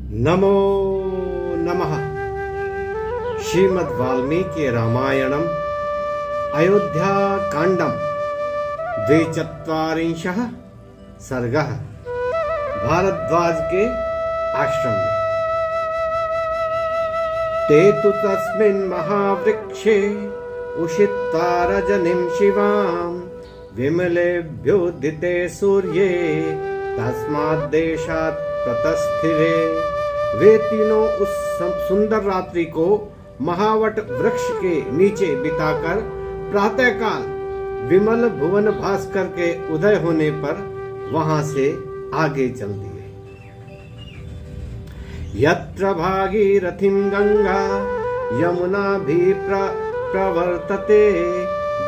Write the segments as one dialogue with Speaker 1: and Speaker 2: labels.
Speaker 1: नमो नमः। श्रीमद् वाल्मीकि रामायणम् अयोध्या कांडम 42 सर्गः। भारद्वाज के आश्रम में। ते तु तस्मिन् महावृक्षे उषित्वा रजनीं शिवां विमलेभ्योदिते सूर्ये तस्माद् देशात् ततस्थिरे। वे तीनों उस सुंदर रात्रि को महावट वृक्ष के नीचे बिताकर प्रातःकाल विमल भुवन भास्कर के उदय होने पर वहां से आगे चल दिए। यत्र भागीरथीं गंगा यमुना भी प्रवर्तते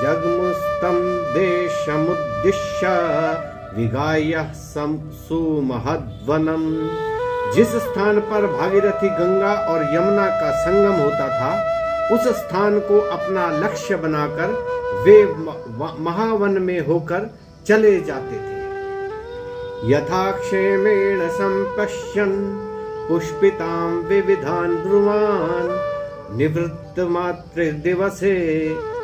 Speaker 1: जगमुस्तं देशमुद्दिश्य विगायः सुमहद्वनम्। जिस स्थान पर भागीरथी गंगा और यमुना का संगम होता था, उस स्थान को अपना लक्ष्य बनाकर वे महावन में होकर चले जाते थे। यथा क्षेमेण संपश्यन् पुष्पितां विविधान् ध्रुवान् निवृत्त मात्र दिवसे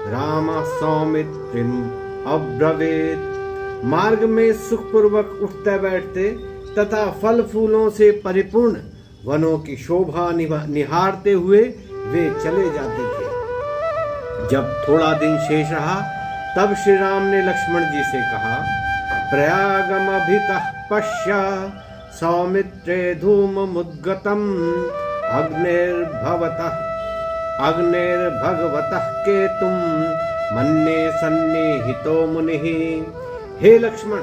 Speaker 1: रामः सौमित्रिम् अब्रवीत्। मार्ग में सुखपूर्वक उठते बैठते तथा फल फूलों से परिपूर्ण वनों की शोभा निहारते हुए वे चले जाते थे। जब थोड़ा दिन शेष रहा, तब श्री राम ने लक्ष्मण जी से कहा, प्रयागमभितः पश्य सौमित्रे धूममुद्गतम् अग्निर्भगवतः केतुम् मन्ये सन्निहितो मुनिः। हे लक्ष्मण,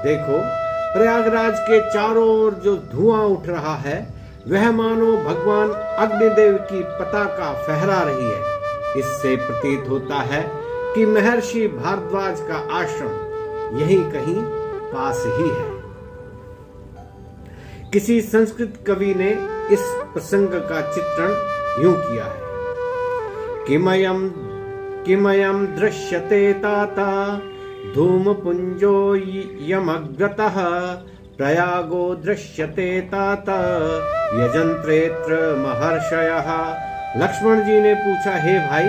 Speaker 1: देखो प्रयागराज के चारों ओर जो धुआं उठ रहा है, वह मानो भगवान अग्निदेव की पताका फहरा रही है। इससे प्रतीत होता है कि महर्षि भारद्वाज का आश्रम यहीं कहीं पास ही है। किसी संस्कृत कवि ने इस प्रसंग का चित्रण यूं किया है। किमयं दृश्यते ताता धूमपुंजो यमग्रतः प्रयागो दृश्यते तात यजंत्रेत्र महर्षयः। लक्ष्मण जी ने पूछा, हे भाई,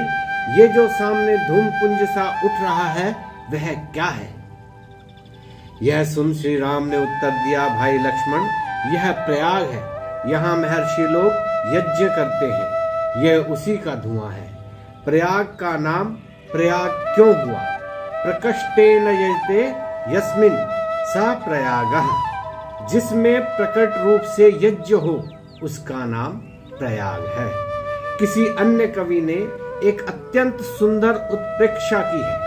Speaker 1: ये जो सामने धूमपुंज सा उठ रहा है, वह क्या है? यह सुन श्री राम ने उत्तर दिया, भाई लक्ष्मण, यह प्रयाग है। यहाँ महर्षि लोग यज्ञ करते हैं, यह उसी का धुआं है। प्रयाग का नाम प्रयाग क्यों हुआ? प्रकष्टेन यजते यस्मिन् स प्रयागः। जिसमें प्रकट रूप से यज्ञ हो, उसका नाम प्रयाग है। किसी अन्य कवि ने एक अत्यंत सुंदर उत्प्रेक्षा की है।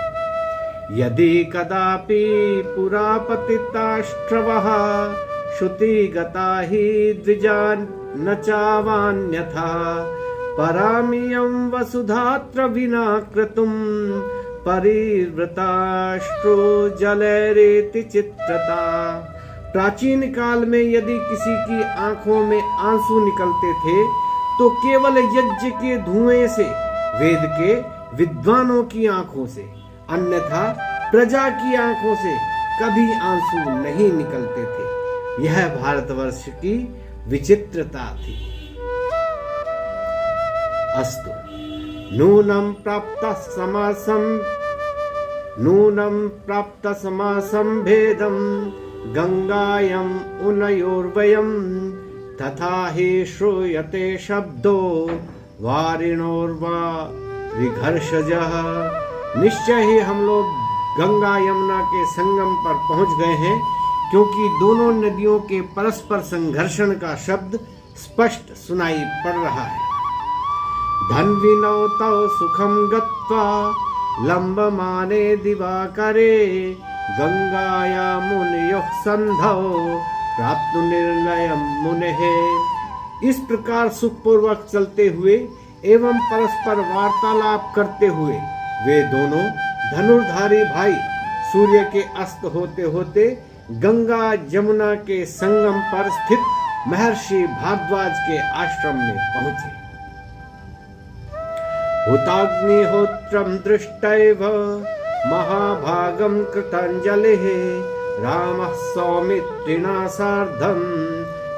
Speaker 1: यदि कदापि पुरा पतिताश्रवः श्रुतिगता हि द्विजान् न चावान्यथा परामियं वसुधात्र विना क्रतुम् परिवृताश्रु जलैरेति चित्रता। प्राचीन काल में यदि किसी की आंखों में आंसू निकलते थे, तो केवल यज्ञ के धुएं से, वेद के विद्वानों की आंखों से, अन्यथा प्रजा की आंखों से कभी आंसू नहीं निकलते थे। यह भारतवर्ष की विचित्रता थी। अस्तु। नूनं प्राप्त समासं भेदं गंगायं उनयोर्वयं तथा हि श्रूयते शब्दो वारिणोर्वा विघर्षजः। निश्चय ही हम लोग गंगा यमुना के संगम पर पहुंच गए हैं, क्योंकि दोनों नदियों के परस्पर संघर्षण का शब्द स्पष्ट सुनाई पड़ रहा है। धन्विनौ तौ सुखं गत्वा लंबमाने दिवाकरे गंगाया मुनयोः सन्धौ प्राप्तु निर्णयं मुनेः। इस प्रकार सुखपूर्वक चलते हुए एवं परस्पर वार्तालाप करते हुए वे दोनों धनुर्धारी भाई सूर्य के अस्त होते होते गंगा जमुना के संगम पर स्थित महर्षि भारद्वाज के आश्रम में पहुंचे। हुताग्निहोत्रं दृष्ट्वैव महाभागं कृताञ्जलिः रामः सौमित्रिणा सार्धं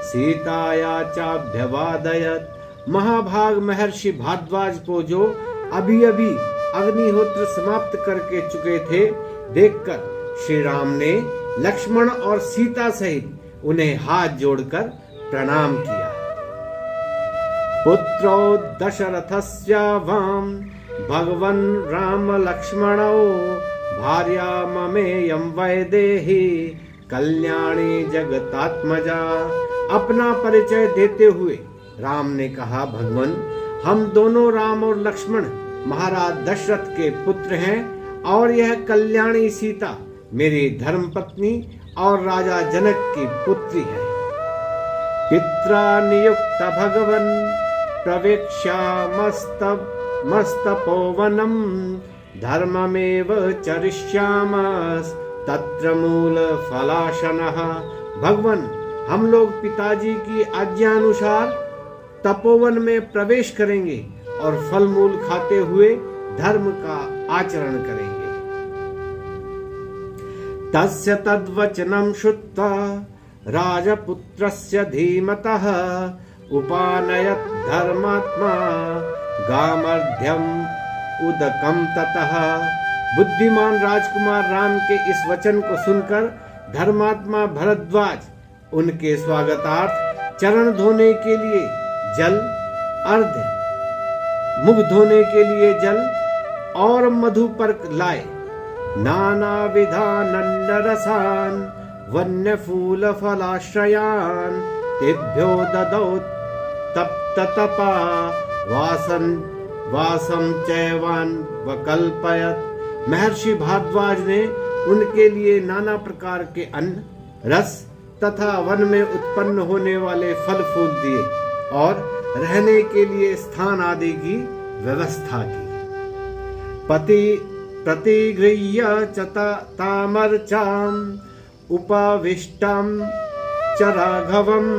Speaker 1: सीताया चाभ्यवादयत्। महाभाग महर्षि भारद्वाज को, जो अभी अभी अग्निहोत्र समाप्त करके चुके थे, देखकर श्री राम ने लक्ष्मण और सीता सहित उन्हें हाथ जोड़कर प्रणाम किया। पुत्रो दशरथस्य वाम भगवन् राम लक्ष्मणौ भार्या ममेयं वैदेही कल्याणी जगतात्मजा। अपना परिचय देते हुए राम ने कहा, भगवान, हम दोनों राम और लक्ष्मण महाराज दशरथ के पुत्र हैं और यह कल्याणी सीता मेरी धर्मपत्नी और राजा जनक की पुत्री है। पित्रा नियुक्त भगवन् प्रवेक्ष्यामस्तपोवनम् धर्ममेव चरिष्यामस् तत्र मूल फलाशनः। भगवान, हम लोग पिताजी की आज्ञा अनुसार तपोवन में प्रवेश करेंगे और फल मूल खाते हुए धर्म का आचरण करेंगे। तस्य तद्वचनं श्रुत्वा राजपुत्रस्य धीमतः उपानयत् धर्मात्मा गामर्ध्यम् उदकं ततः। बुद्धिमान राजकुमार राम के इस वचन को सुनकर धर्मात्मा भरद्वाज उनके स्वागतार्थ चरण धोने के लिए जल, अर्घ्य, मुख धोने के लिए जल और मधुपर्क लाए। नाना विधानन्नरसान् वन्य फूल फलाश्रयान् तेभ्यो ददौ तप्ततपा वासं चैवान् वकल्पयत्। महर्षि भारद्वाज ने उनके लिए नाना प्रकार के अन्न, रस तथा वन में उत्पन्न होने वाले फल फूल दिए और रहने के लिए स्थान आदि की व्यवस्था की। प्रतिगृह्य च तामर्चाम् उपविष्टं च राघवम्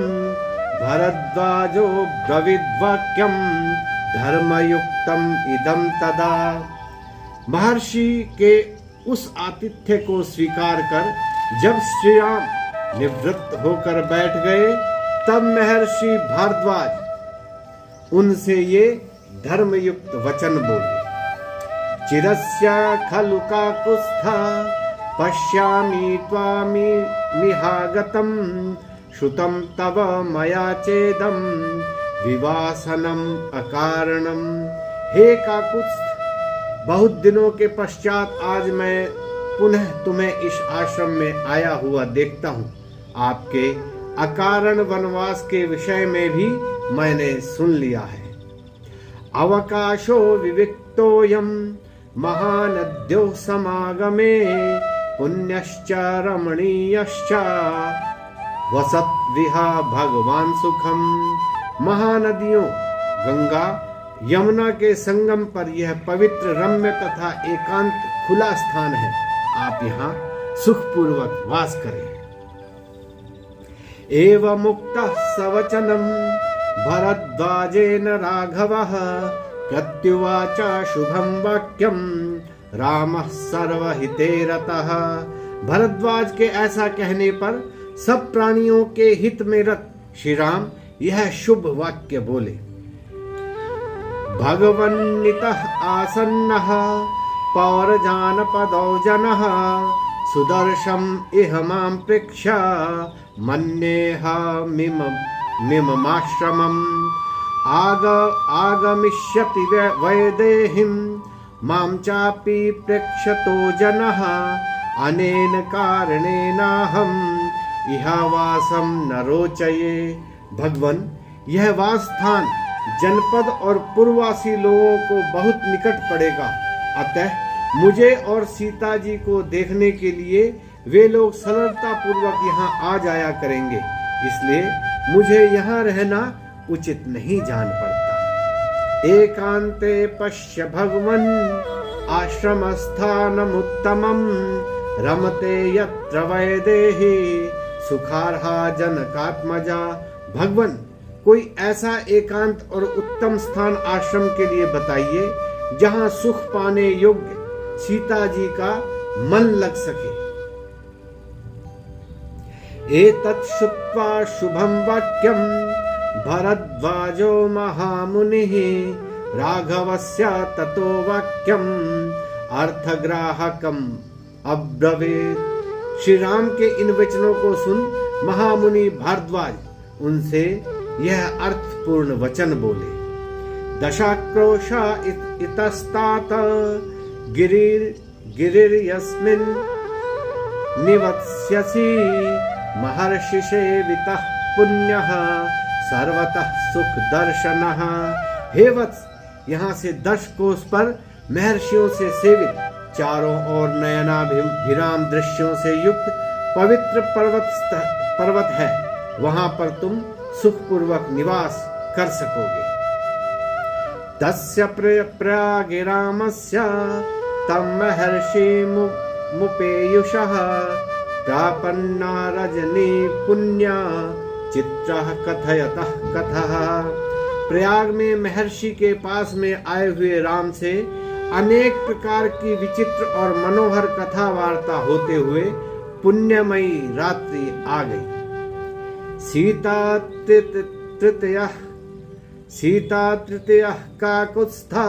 Speaker 1: भरद्वाजो ब्रवीद्वाक्यं धर्मयुक्तम् इदं तदा। महर्षि के उस आतिथ्य को स्वीकार कर जब श्री राम निवृत्त होकर बैठ गए, तब महर्षि भारद्वाज उनसे ये धर्मयुक्त वचन बोले। चिरस्य खलु काकुत्स्था पश्यामि त्वामिहागतं श्रुतं तव मया चेदं विवासनम अकारणम। हे काकुत्स्थ, बहुत दिनों के पश्चात आज मैं पुनः तुम्हें इस आश्रम में आया हुआ देखता हूँ। आपके अकारण वनवास के विषय में भी मैंने सुन लिया है। अवकाशो विविक्तोऽयं महानद्यो समागमे पुण्यश्च रमणीयश्च वसत विहा भगवान सुखम। महानदियों गंगा यमुना के संगम पर यह पवित्र रम्य तथा एकांत खुला स्थान है। आप यहाँ सुखपूर्वक वास करें। एवं मुक्तः सवचनं भरद्वाजेन राघवः प्रत्युवाच शुभं वाक्यं रामः सर्वहिते रतः। भरद्वाज के ऐसा कहने पर सब प्राणियों के हित में रत श्री राम यह शुभ वाक्य बोले। भगवन्नितः आसन्नः पौरजानपदौ जनः सुदर्शम इह मां प्रेक्ष्य मन्येऽहमिममाश्रमम् आगमिष्यति वैदेहीं मां चापि प्रेक्ष्यतो जनः अनेन कारणेनाहम् इह वासं न रोचये। भगवन, यह वास स्थान जनपद और पूर्ववासी लोगों को बहुत निकट पड़ेगा, अतः मुझे और सीता जी को देखने के लिए वे लोग सरलता पूर्वक यहाँ आ जाया करेंगे, इसलिए मुझे यहाँ रहना उचित नहीं जान पड़ता। एकांते पश्य भगवन् आश्रमस्थानमुत्तमं रमते यत्र वैदेही सुखार्हा जनकात्मजा। भगवन, कोई ऐसा एकांत और उत्तम स्थान आश्रम के लिए बताइए जहाँ सुख पाने योग्य सीता जी का मन लग सके। एतत् श्रुत्वा शुभं वाक्यं भरद्वाजो महामुनिः राघवस्य ततो वाक्यम् अर्थग्राहकम् अब्रवीत्। श्री राम के इन वचनों को सुन महामुनि भारद्वाज उनसे यह अर्थपूर्ण वचन बोले। दशाक्रोशा इतस्तात गिरिर्यस्मिन् निवत्स्यसि महर्षि सेवितः पुण्यः सर्वतः सुख दर्शनः। हे वत्स, यहाँ से 10 कोस पर महर्षियों से सेवित चारों ओर नयनाभिराम दृश्यों से युक्त पवित्र पर्वत है, वहां पर तुम सुखपूर्वक निवास कर सकोगे। तस्य प्रयागिरामस्य तं महर्षि मुपेयुषः प्रापन्ना रजनी पुण्या चित्रः कथयतः कथः। प्रयाग में महर्षि के पास में आए हुए राम से अनेक प्रकार की विचित्र और मनोहर कथा वार्ता होते हुए पुण्यमयी रात्रि आ गई। सीता तृतीयः काकुत्स्था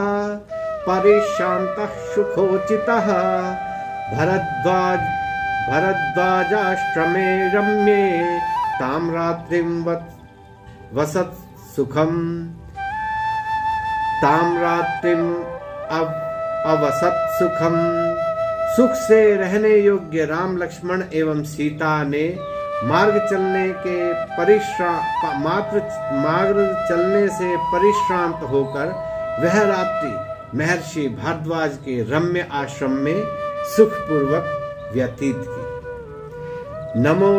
Speaker 1: परिशान्तः सुखोचितः भरद्वाजाश्रमे रम्ये तां रात्रिं वसत् सुखम् अवसत सुखम। सुख से रहने योग्य राम लक्ष्मण एवं सीता ने मार्ग चलने से परिश्रांत होकर वह रात्रि महर्षि भारद्वाज के रम्य आश्रम में सुखपूर्वक व्यतीत की। नमो